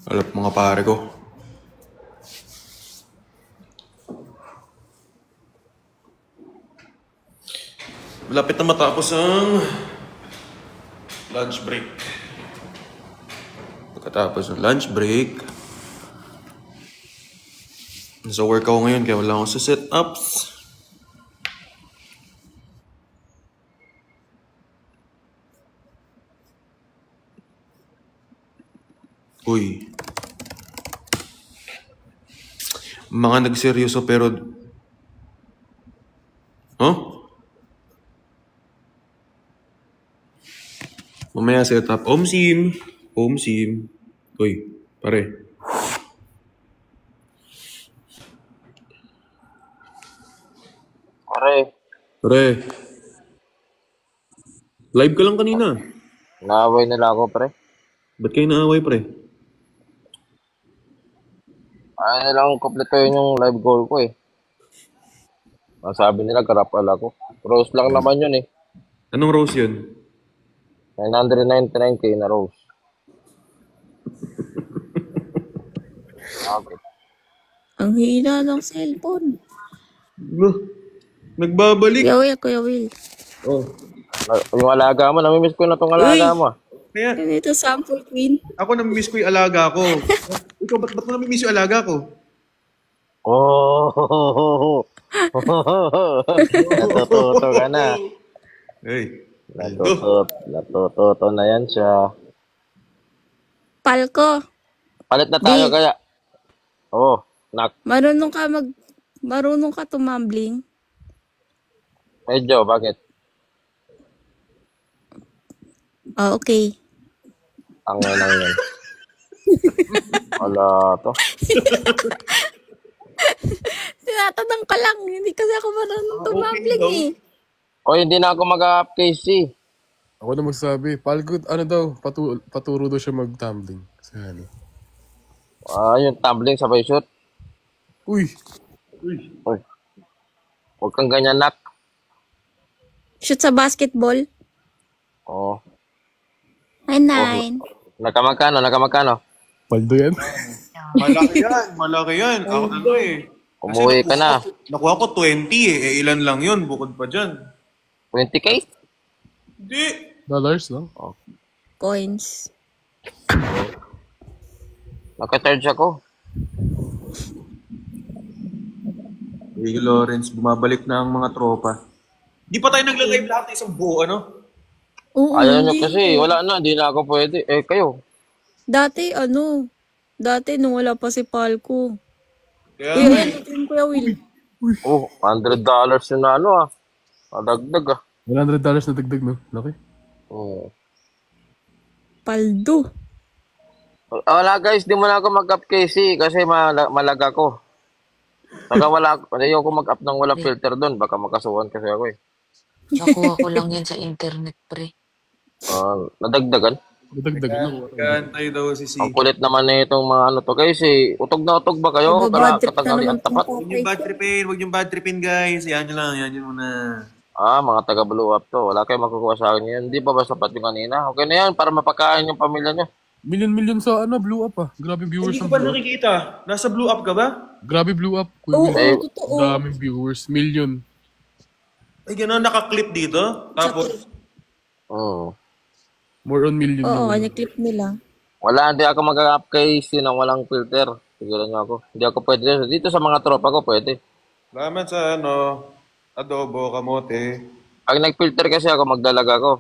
Alap mga pare ko. Malapit na matapos ang lunch break. Pagkatapos ng lunch break, nasa work ako ngayon kaya wala akong sa set-ups. Uy. Mga nagseryoso pero... Huh? Mamaya setup. Home sim. Home sim. Uy, pare. Pare, Pare. Live ka lang kanina. naaway nila ako, pre. Ba't kayo naaway, pre? Ayaw nilang kumpletuhin yung live goal ko eh. Sabi nila, karapal ako. Rose lang naman yun eh. Anong rose yun? 999k na rose. Okay. Ang hina ng cellphone. Nagbabalik. Kuya Will. Oh. Yung alaga mo, namimiss ko na tong alaga mo. Kaya, Ganito sample queen. ako namimiss ko yung alaga ko. Ikaw, ba't mo namimiss yung alaga ko? Oh, natututo ka na. Hey. Natututo na yan siya. Palko, Palit na tayo Di. kaya. Oh, marunong ka tumambling. medyo, bakit? Okay. Ang lang yan. Wala to. Tinatanong ka lang, hindi kasi ako marunong tumambling eh. O, hindi na ako mag-up KC. Ako na magsabi. Palgo, ano daw, paturo daw siya mag-tumbling. Kasi ano. Yung tumbling sabay shoot. Uy! Uy. Huwag kang ganyan, nak. Shoot sa basketball. Oh. 9-9. Nakamagkano? Paldo yan. Malaki yan. Ako ano eh. Umuwi ka na. Nakuha ko 20 eh. Ilan lang yun bukod pa dyan. 20k? Hindi. Dollars lang. Coins. Naka-charge ako. Hey, Lawrence, bumabalik na ang mga tropa. Di pa tayo nagla-live lahat ng isang buo, ano? Oo, Ayaw nyo hindi. kasi. Wala na. Hindi na ako pwede. Eh, kayo. Dati nung wala pa si Palko. Kaya, Ano din Kuya Will? Oh, $100 yun na ano ah. Madagdag ah. $100 na dagdag, no? Laki. Oh. Paldo. Wala guys, di mo na ako mag-up KC kasi malag ako. Saka ayoko mag-up ng walang filter doon. Baka makasuhan kasi ako eh. Nakuha ko lang yan sa internet, pre. Nadagdagan. Nadagdag na. kantay daw si Ang kulit naman na itong mga ano to. Kasi utog na utog ba kayo? Bad trip na Katagali naman ang tapat. Huwag yung bad tripin, huwag yung bad tripin guys. Yan nyo lang, yan nyo muna. Mga taga blow up to. Wala kayong makukuha sa akin yan. Hindi pa ba sapat yung kanina? Okay na yan para mapakain yung pamilya nyo. Million sa ano, blew up ah. Grabe viewers Hindi ko ng pa blew up. nakikita. Nasa blue up ka ba? Grabe blew up. Kuya Oo, Will. totoo. Daming viewers. Million. Ay, gano'n, nakaklip dito. Tapos, More on million. Oo, yun. kanya clip nila. Wala, hindi ako mag-up KC nang walang filter. Sigilan nyo ako. Hindi ako pwede. Dito sa mga tropa ko pwede. salamat sa adobo, kamote. Pag nag-filter kasi ako, magdalaga ako.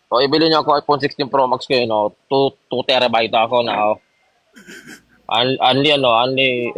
O, ibili nyo ako iPhone 16 Pro Max kayo, no? 2 terabyte ako na, oh. Only.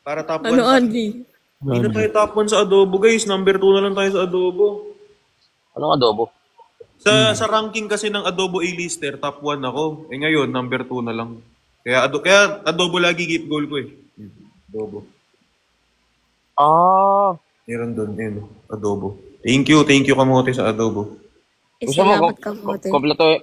Para top 1. Ano, Andy? Hindi na tayo top 1 sa adobo, guys. Number 2 na lang tayo sa adobo. Anong adobo? Sa ranking kasi ng Adobo A-lister, top 1 ako. Eh ngayon, number 2 na lang. Kaya adobo lagi gift goal ko eh. Adobo. Meron doon, yun. Adobo. Thank you kamote sa adobo. Gusto mo, Salamat ka po.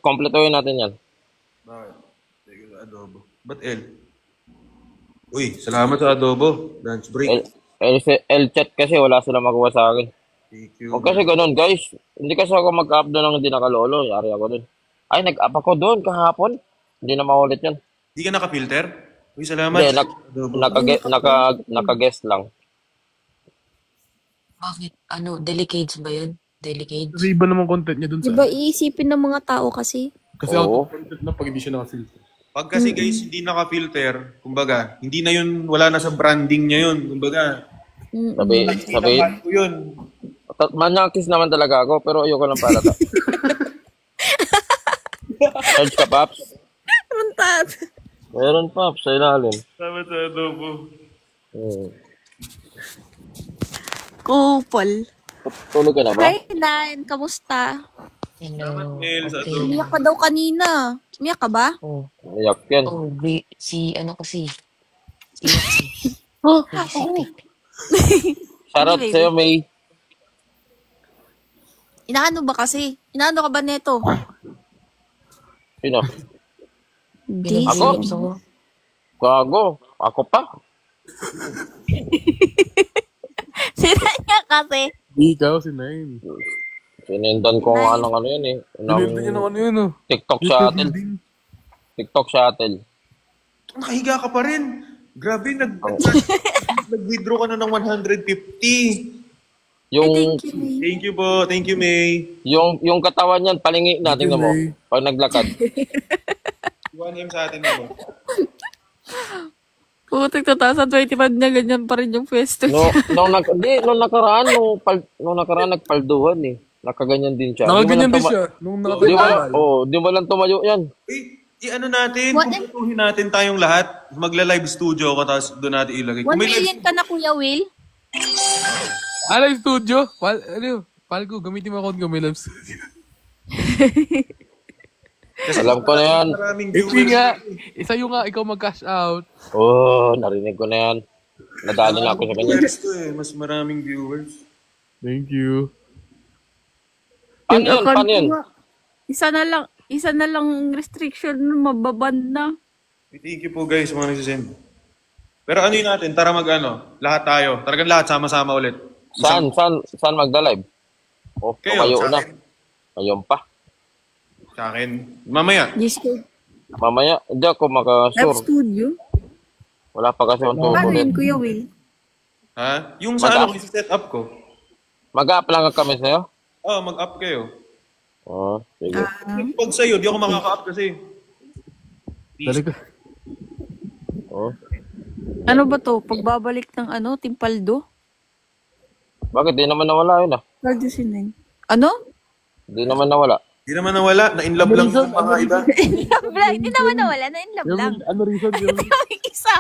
kompletuhin natin yan. Bakit? Thank you sa adobo. Ba't L? Uy, salamat sa adobo. Lunch break. L-chat kasi wala sila makuha sa akin. Thank you. Huwag kasi ganun, guys. Hindi kasi ako mag-up doon ng hindi nakalolo. Yari ako doon. Ay, nag-up ako doon kahapon. Hindi na maulit yan. Di ka naka-filter? Uy, salamat. Hindi, naka-guest lang. Bakit? Ano, delicates ba yun? Delicates? Kasi iba naman content niya dun Di sa... ba iisipin ng mga tao kasi? Kasi out Oo. of content na pag hindi siya naka-filter. Pag kasi guys, hindi naka-filter, kumbaga, hindi na yun, wala na sa branding niya yun. Kumbaga, Sabi, tinamaan ko yun. manyakis naman talaga ako, pero ayoko lang palata. Charge ka, Paps? Runtad. Meron, Paps, sa ilalim. Salamat sa adobo. Hmm. Kupal. Tulog ka na ba? Hi, Nan. Kamusta? Hello. Mail sa Okay. adobo. Umiyak ka daw kanina. Umiyak ka ba? Oh, Iyak yan. ano kasi? Si Yaxi. Oh, Shoutout Ano, baby? sa'yo, May. Inaano ba kasi? Inaano ka ba neto? Sino? Hindi. Pinag-philips ako. Gago. Ako pa. Sira niya kasi. Hindi ikaw, si Nine. Sinindan ko nga ng ano yan eh. Sinundan niya ng ano yun, oh. TikTok shuttle. TikTok shuttle. Nakahiga ka pa rin. Grabe, nag-withdraw ka na ng 150. Yung Thank you po. Thank you, May. yung katawan niyan, palingi na, tingnan mo. May. Pag naglakad. 1M sa atin ako. Putik, 2025 na ganyan pa rin yung pwesto. Nung nakaraan, nagpalduhan eh. Nakaganyan din siya. Nakaganyan din siya. Nung Di nakatagal. di mo lang tumayo yan. I-ano natin, What puputuhin natin tayong lahat. Magla-live studio ko, tapos doon natin ilagay. 1 million ka na, Kuya Will? Ano yung studio? Palgo, gamitin mo account ko, may live studio. Alam ko na yan. Maraming Hindi viewers. nga. Isa yung nga, ikaw mag-cash out. Oh, narinig ko na yan. Nadali na ako sa kanya. Viewers to eh. Mas maraming viewers. Thank you. Paano yun? account Paano yun? ko nga, isa na lang restriction, mababan na. Thank you po guys, mga nagsisend. Pero ano yun natin? Tara lahat tayo. Talagang lahat sama-sama ulit. Saan magda-live? Oh, Kayo, tumayo sa na. akin. Ngayon pa. Sa akin. Mamaya. Discord. Mamaya, hindi ako Live makasure. studio? Wala pa kasi yung tubo. Paano yun, Kuya Will? Ha? Yung sa Mag-up. set up ko. Mag-up lang kami sa'yo? Oh, mag-up kayo. Oo, sige. Pag sa'yo, di ako makaka-up kasi. Dali ka. Oo. Ano ba to? Pagbabalik ng Timpaldo? Bakit? Di naman nawala yun ah. Paldo Sineng. Ano? Di naman nawala. Di naman nawala. Na-inlove lang yung mga iba. Hindi naman nawala, na-inlove lang. Ano reason yun? Yung isa.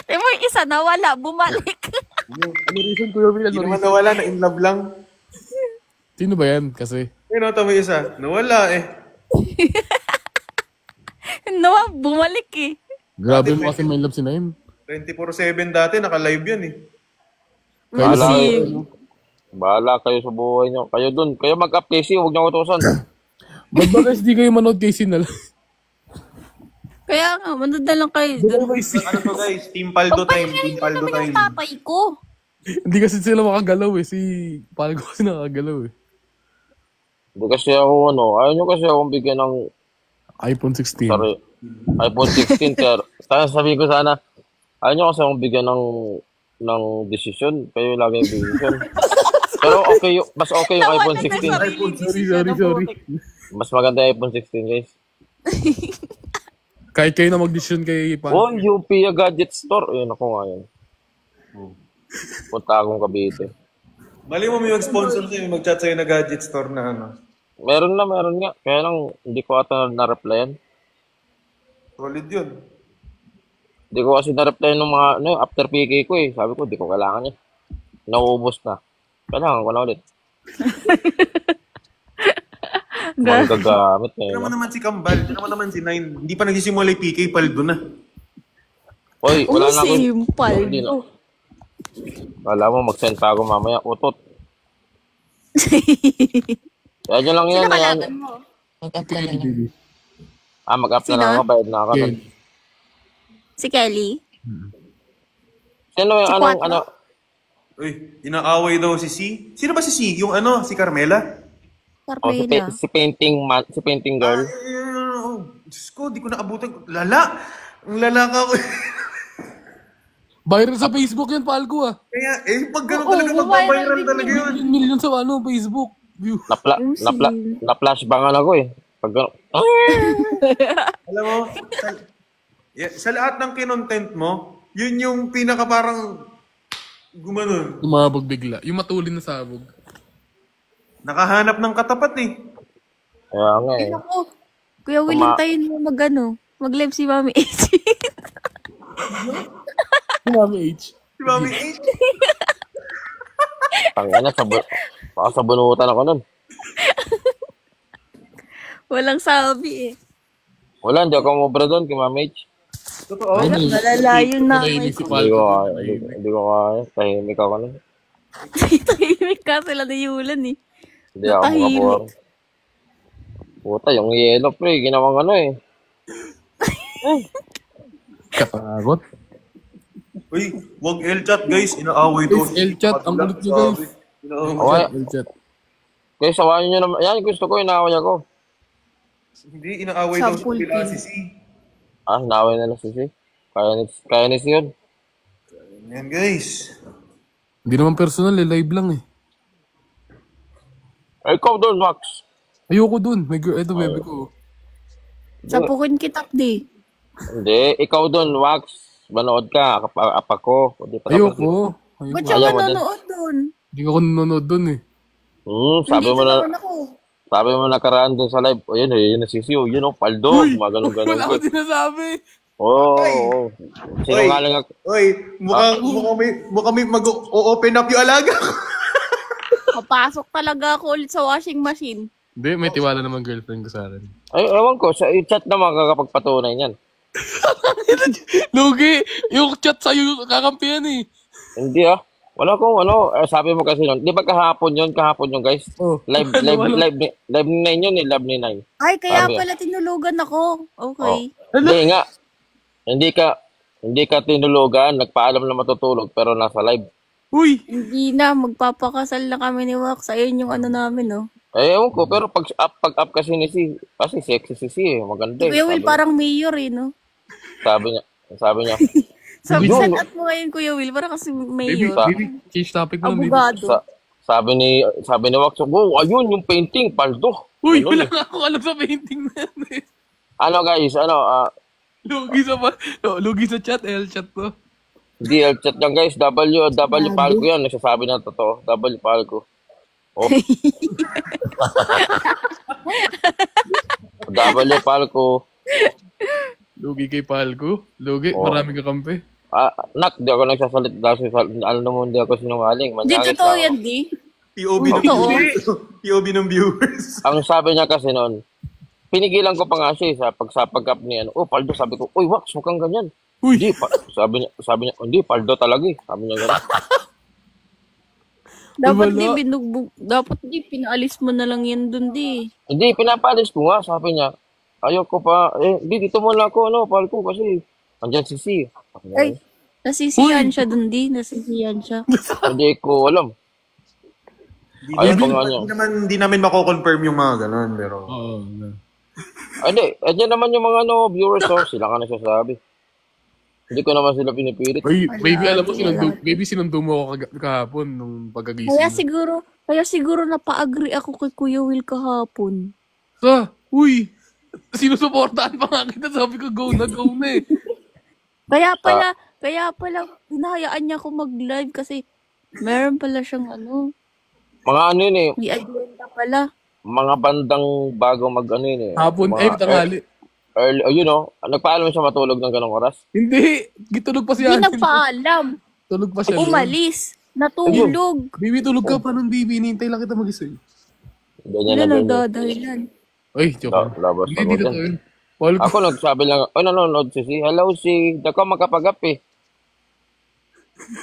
Tingnan mo yung isa, nawala, bumalik. Ano reason, Kuya Will? Di Ano naman reason? nawala. Na-inlove lang. Sino ba yan? Kasi, Ito mo isa. Nawala eh. Bumalik eh. grabe mo kasi may love si Nine. 24/7 dati. Naka-live yan eh. Bahala Kasi, kayo. Bahala kayo sa buhay nyo. Kayo dun. Kayo mag-up kasi. Huwag nyo utusan. Ba't ba guys di kayo manood kay Sin na lang? kaya nga, manood na lang kayo dun. Ano to guys? Team Paldo time. Team Paldo Naman time. yung tatay ko. Hindi kasi sila makagalaw eh. Si Palgo kasi nakagalaw eh. Hindi kasi ako ayaw nyo kasi akong bigyan ng iPhone 16. iPhone 16. Kaya sabihin ko sana, ayaw nyo kasi akong bigyan ng decision. Kayo lagi yung decision. Pero okay, mas okay yung iPhone 16. Sorry. Mas maganda yung iPhone 16, guys. Kahit kayo na mag-decision kay Oh, Palgo. UPia Gadget Store. Ayun ako nga yan. Punta akong Cavite. Mali mo may mag-sponsor sa'yo. Mag-chat sa'yo na gadget store na ano. Meron nga. Kaya lang, hindi ko ata na-replyan. Solid yun. Hindi ko kasi na-replyan ng mga, after PK ko eh. Sabi ko, hindi ko kailangan niya. Nauubos na. Kailangan ko na ulit. Magagamit na Hindi yun. naman naman si Kambal. Hindi naman si Nine. Hindi pa nagsisimula yung PK. Paldo na. Oy, wala na ako. Si Hindi na. Paldo. Wala mo, mag-send pa ako mamaya. Utot. Kaya nyo lang yan. Sino kalaban mo? Mag-up ka na lang. Mag-up na Sino? lang ako. Bayad na ako. Okay. Si Kelly? Sino yung Si anong, Quattro? Uy, inaaway daw si C. Sino ba si C? Yung si Carmela? Carmela. si painting girl. Diyos ko, di ko naabutan. Lala! Ang lalaka ko. Viral sa Facebook yan, Palco ah. Kaya, pag ganun Oo, talaga, magbabiral talaga yun. Million sa Facebook view. Na-flash bangan ako eh. Pag gano'n. Alam mo, sa lahat ng kinontent mo, yun yung pinaka parang gumanon. Umabog bigla. Yung matulin na sabog. Nakahanap ng katapat eh. Kaya nga eh. Ako, Kuya Will, hintayin mo mag-live si Mami H. Mami H. Si Mami H. Tangina, baka sabunutan ako nun. Walang sabi eh. Wala, hindi ako mobra doon kay Mami H. Totoo. Malalayo na. Nainis si Hindi Palco. ko kaya. Hindi ko kaya. Tahimik ako nun. Tahimik ka sila ni Yulan eh. Hindi ako Natahimik. makapuwang. Puta, yung yellow pre, ginawang ano eh. Katakot. Uy, wag L-chat guys. Inaaway to. Guys, L-chat. Ang ulit nyo guys. Okay. L-chat. Kaya sawayin nyo naman. Yan, gusto ko, inaaway ako. Hindi, inaaway daw Sample sila pin. si C. Inaaway na lang si Si. Kaya ni Si yun. Yan guys. Hindi naman personal eh. Live lang eh. Ay, ikaw doon, Max. Ayoko dun. May girl. Ito, bebe ko. Sapukin kita, di. Hindi, ikaw doon, Max. Manood ka, apa ko. Ayoko. Ba't Ayoko. siya Ayaw mo manonood dun? Hindi ako nanonood dun eh. Sabi mo na, naman ako. sabi mo nakaraan doon sa live. O yun, yun na Si Si. O, yun o, paldo. Mga ganun-ganun Wala ko. ko sinasabi. Oo. Sinungaling ako. Oy, mukhang may mag-open up yung alaga ko. Papasok talaga ako ulit sa washing machine. Hindi, may tiwala naman girlfriend ko sa akin. Ay, ewan ko, sa chat na makakapagpatunay niyan. Lugi! Yung chat sa'yo kakampihan eh. Hindi ah. Wala kong sabi mo kasi nun. Di ba kahapon yun guys? Oh. Live ni 9 yun eh, live ni 9. Ay, kaya Sabi. pala tinulugan ako. Okay. Hindi nga. Hindi ka tinulugan, nagpaalam na matutulog pero nasa live. Uy! Hindi na, magpapakasal na kami ni Wax. Ayun yung ano namin, no? Eh, ewan ko, pero pag up kasi ni Si, kasi sexy si Si eh, maganda eh. Kuya Will, parang mayor eh, no? Sabi niya. Sabi, Yun. set up mo ngayon, Kuya Will, parang kasi Baby, mayor. baby, change topic mo. Baby. Abogado. Sabi ni Wax, wow, ayun yung painting, paldo. Uy, Ganun wala eh. nga ako alam sa painting na yan eh. Ano guys, Lugi sa chat, L-chat to. Hindi, chat yan guys, W Palco yan, nagsasabi ng totoo, W Palco. Oh. W Palco. Lugi kay Palco. Lugi, Oh. maraming kakampi. Nak, di ako nagsasalit dahil hindi ako sinungaling. Di Manyagis totoo ako. yan, di. POV ng Totoo. viewers. POV ng viewers. Ang sabi niya kasi noon, pinigilan ko pa nga siya sa pag-up ni Paldo, sabi ko, uy, Wax, huwag kang ganyan. Uy! Hindi, sabi niya, hindi, Paldo talaga eh. Sabi niya gano'n. Dapat wala. di binugbog. Dapat di pinaalis mo na lang yan dun, di. Hindi, pinapalis ko nga, sabi niya. Ayoko pa, hindi, dito muna ako, Palco, kasi andyan si Si. Sabi niya, Ay, nasisiyan siya dun, di. Nasisiyan siya. Hindi ko alam. Ayaw pa nga niya. Hindi namin mako-confirm yung mga ganun, pero... Oo. Hindi, andyan naman yung mga viewers, sila ka nagsasabi. Hindi ko naman sila pinipilit. Uy, baby, alam mo, wala. sinundo mo ako kahapon nung pagkagising. Kaya siguro napa-agree ako kay Kuya Will kahapon. Uy! Sinusuportahan pa nga kita. Sabi ko, go na eh. Kaya pala, hinahayaan niya ako mag-live kasi meron pala siyang Mga yun eh, may agenda pala. mga bandang bago yun eh. Hapon, Mga tanghali. Early, nagpaalam siya matulog ng ganong oras. Hindi! Gitulog pa siya. Hindi nagpaalam. Tulog pa siya. Umalis. Natulog. Baby, tulog ka pa nun, baby. Hinihintay lang kita magising. Ganyan Wala na ganyan. nagdadahilan. Uy, joke lang. Labas Hindi, pa dito yan. to yun. Paul, Ako nagsabi lang, nanonood si Si. Hello Si, ako makapag-up eh.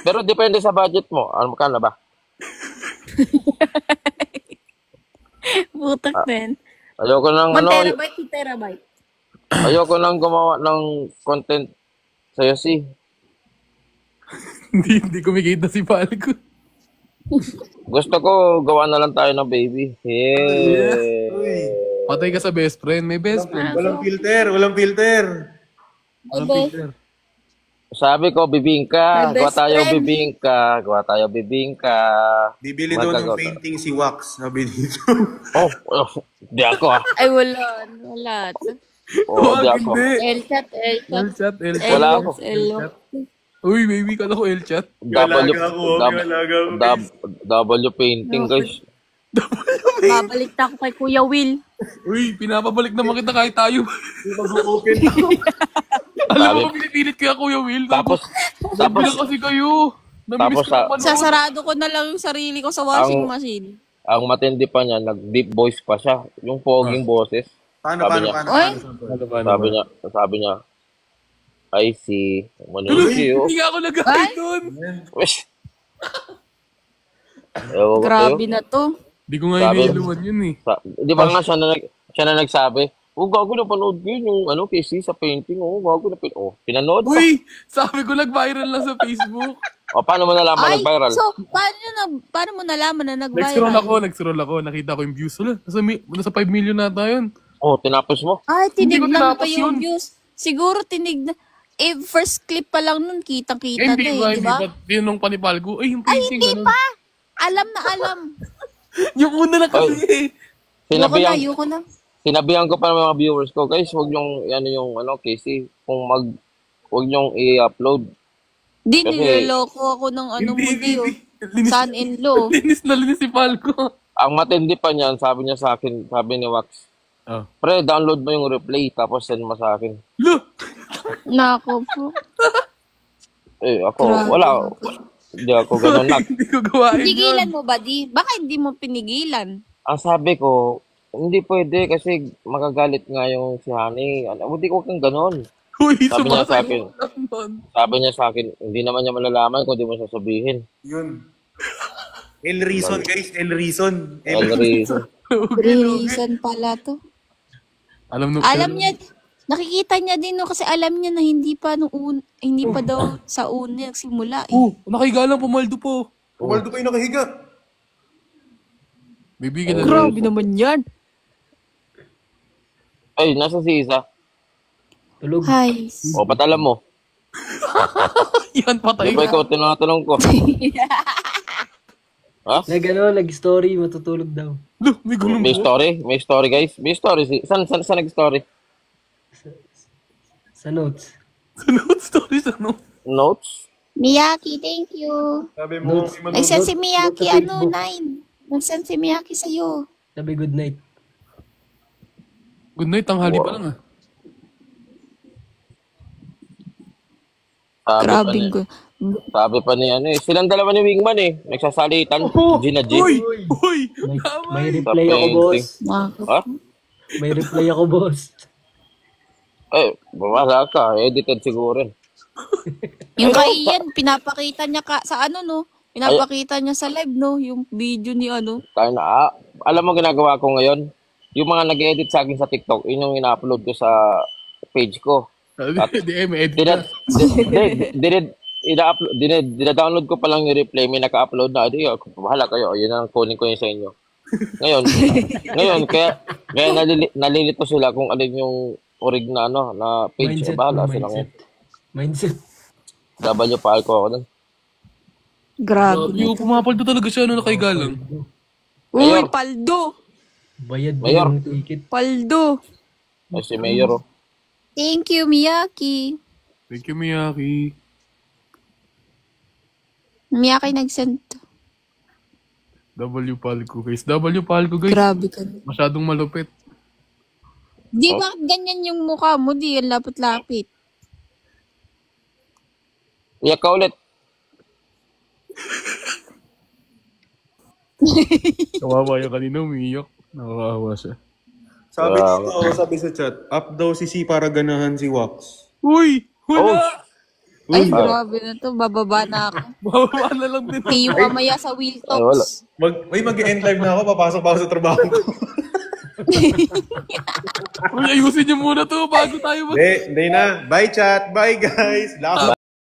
Pero depende sa budget mo. Ano ka na ba? Butak din. Ayoko nang 1 terabyte, 2 terabyte. ayoko nang gumawa ng content sa'yo Si. hindi kumikita si Palco. Gusto ko gawa na lang tayo ng baby. Yeah. Patay ka sa best friend. May best friend. Walang filter, walang filter. Anong Bebe. Tinder? Sabi ko, bibingka. My best Gawa tayo friend. bibingka. Gawa tayo bibingka. Bibili daw ng Magagawa. painting si Wax, sabi dito. Di ako ah. Ay, wala. Wala. Di ako. Hindi. L-chat, L-chat. L-chat, L-chat. Wala ako. L-chat. Uy, baby, kala ko L-chat. W, Alaga ako. W painting, guys. Babalik na ako kay Kuya Will. Uy, pinapabalik naman kita kahit tayo. Mag-open Alam mo, pinipilit kaya Kuya Will. Tapos, Bilang kasi kayo. Namimiss Tapos, ko naman. Sasarado ko na lang yung sarili ko sa washing machine. ang matindi pa niya, nag-deep voice pa siya. Yung foging boses. Paano? Oy, Sabi niya, I see. Tuloy, Manunod hindi nga ako nag-ay doon. Wish. Ewan ko grabe sa'yo. na to. Hindi ko nga Sabi- iniiluwan yun eh. Di ba nga siya na nagsabi, gago na panood ko yun, yung KC sa painting, gago na pinanood pa. Uy, sabi ko nag-viral lang sa Facebook. Paano mo nalaman Ay, nag-viral? so, paano mo nalaman na Nag-scroll nag-viral? ako. Nakita ko yung views. Wala, nasa 5 million na tayo yun. Tinapos mo. Ay, Hindi ko tinignan pa tinapos yung yun. views. Siguro tinignan. First clip pa lang nun, kitang-kita na Hindi eh, di ba? Tinanong pa ni Palgo, ay, yung painting, Hindi ganun. pa! Alam na alam. Yung una na kasi eh. Ayoko na. Sinabihan ko pa ng mga viewers ko, guys, huwag niyong, KC, huwag niyong i-upload. Di, Kasi- niloloko ako ng mo di, son-in-law. Linis na linis si Palgo. Ang matindi pa niyan, sabi niya sa akin, sabi ni Wax, Oh. pre, download mo yung replay, tapos send mo sa akin. Lo! Nako po. Ako, Grabe. wala. Hindi ako ganun nak. Hindi ko gawain Pinigilan yun. mo ba, di? Baka hindi mo pinigilan. Ang sabi ko, hindi pwede kasi magagalit nga yung si Honey. Hindi ko kang ganun. Uy, Sabi niya sa akin. sumasagot lang nun. Sabi niya sa akin, hindi naman niya malalaman kung di mo sasabihin. Yun. El Reason, guys. El Reason. Ellery, Reason pala to. Alam niya, nakikita niya din no kasi alam niya na hindi pa hindi pa daw sa una nagsimula eh. Nakahiga lang, pumaldo po. Umaldo kayo nakahiga. Bibigyan na Grabe naman yan. ay, nasa si Isa. Hi. Patalam mo. Yan, patay Di ba na. ikaw tinatanong ko? Ha? Nag-story, matutulog daw. Lo, may gulong May po. story? May story, guys? May story. Saan nag-story? Sa notes. Sunod story sa no. Notes? Miyaki, thank you. Sabi mo, Nag-send si Miyaki, Note sa Facebook. 9. Nag-send si Miyaki sa'yo. Sabi good night. Good night, tanghali pa lang ah. Sabi pa niya. Sabi pa niya, silang dalawa ni Wingman nagsasalitan. Gina G. Uy! May, Tama may eh. reply ako, boss. Ha? May reply ako, boss. Bumala ka. Edited siguro. Yung kay Ian, pinapakita niya sa no? Pinapakita niya sa live, no? Yung video ni Tayo na. Alam mo ginagawa ko ngayon? Yung mga nag-edit sa akin sa TikTok, yun yung ina-upload ko sa page ko. Hindi, may edit na. Dina-download ko pa lang yung replay, may naka-upload na. Bahala kayo, yun ang kunin ko yun sa inyo. Ngayon, kaya nalilito sila kung alin yung orig na na page. Mindset, Bahala bro, sila ngayon. Mindset. W pa ko ako dun. Grabe. Yung pumapaldo talaga siya, nakahiga lang. Uy, Mayor. paldo! Bayad mo Mayor. yung ticket. Paldo! Ay, si Mayor. Thank you, Miyaki. Thank you, Miyaki. Miyaki nag-send. W Palco, guys. W Palco, guys. Grabe ka. Masyadong malupit. Di ba ganyan yung mukha mo? Di, ang lapit-lapit. Iyak ka ulit. Kawawa yung kanina, umiiyak. Nakakawa siya. Sabi sa chat, up daw si C para ganahan si Wax. Uy! Wala! Ay, grabe na to. Bababa na ako. Bababa na lang din. See you mamaya sa Wheel Ay, wala. Talks. Mag-end live na ako, papasok pa ako sa trabaho ko. Uy, ayusin niyo muna to bago tayo mag... Hindi na. Bye chat. Bye guys. Love.